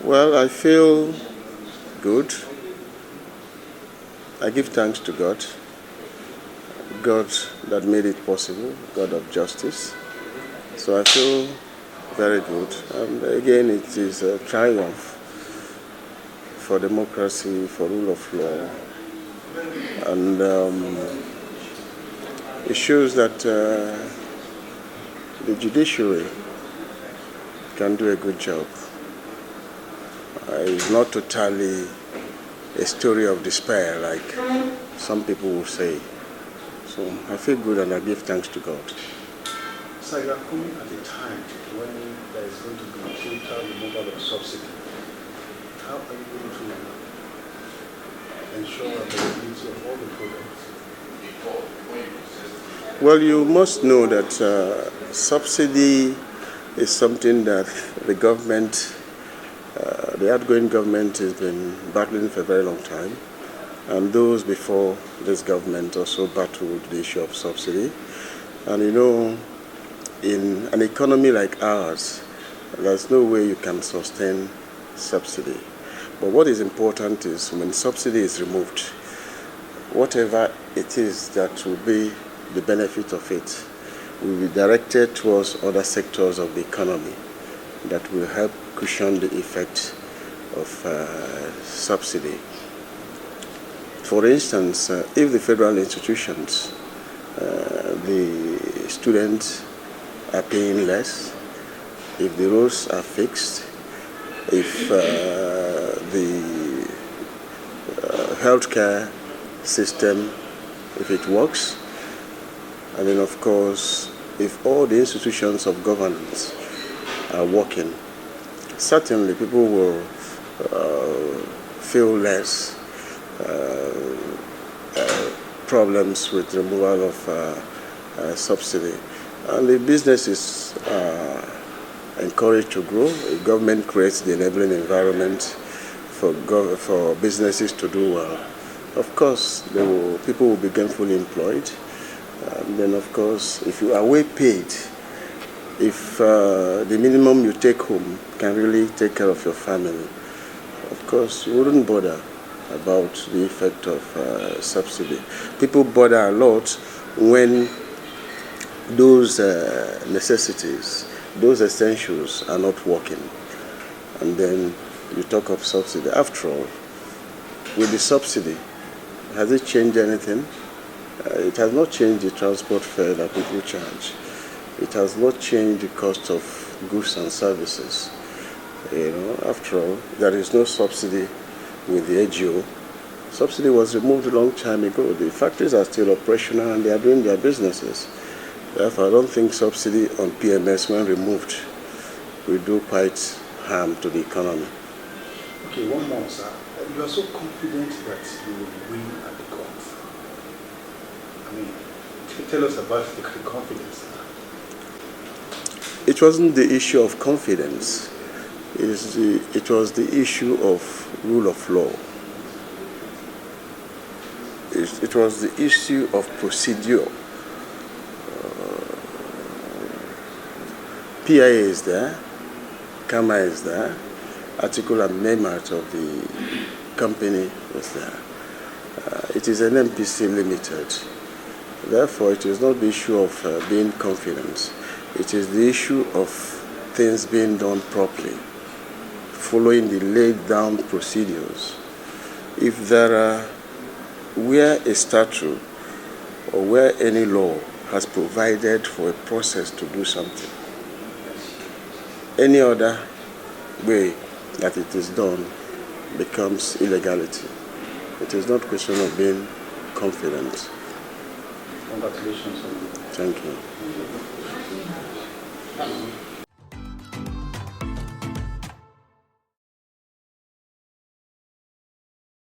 Well, I feel good. I give thanks to God. God that made it possible, God of justice. So I feel very good. And again, it is a triumph for democracy, for rule of law. And it shows that the judiciary can do a good job. It's not totally a story of despair like some people will say. So I feel good and I give thanks to God. So you are coming at a time when there is going to be total removal of subsidy. How are you going to ensure availability of all the products? Well, you must know that subsidy is something that the government, the outgoing government has been battling for a very long time. And those before this government also battled the issue of subsidy. And you know, in an economy like ours, there's no way you can sustain subsidy. But what is important is when subsidy is removed, whatever it is that will be the benefit of it will be directed towards other sectors of the economy that will help cushion the effect of subsidy. For instance, if the federal institutions, the students are paying less, if the roads are fixed, if the healthcare system, if it works, and then of course, if all the institutions of governance are working, certainly people will feel less problems with removal of subsidy. And the businesses are encouraged to grow. The government creates the enabling environment for businesses to do well. Of course, people will be gainfully employed. And then, of course, if you are well paid, if the minimum you take home can really take care of your family, of course, you wouldn't bother about the effect of subsidy. People bother a lot when those necessities, those essentials are not working. And then you talk of subsidy. After all, with the subsidy, has it changed anything? It has not changed the transport fare that people charge. It has not changed the cost of goods and services. You know, after all, there is no subsidy with the AGO. Subsidy was removed a long time ago. The factories are still operational and they are doing their businesses. Therefore, I don't think subsidy on PMS, when removed, will do quite harm to the economy. Okay, one more, sir. You are so confident that you will win at the court. I mean, tell us about the confidence. It wasn't the issue of confidence. It was the issue of rule of law. It was the issue of procedure. PIA is there, KAMA is there, article and member of the company is there. It is an MPC limited. Therefore, it is not the issue of being confident. It is the issue of things being done properly, following the laid down procedures. If there are, where a statute or where any law has provided for a process to do something, any other way that it is done becomes illegality. It is not a question of being confident. Congratulations. Thank you.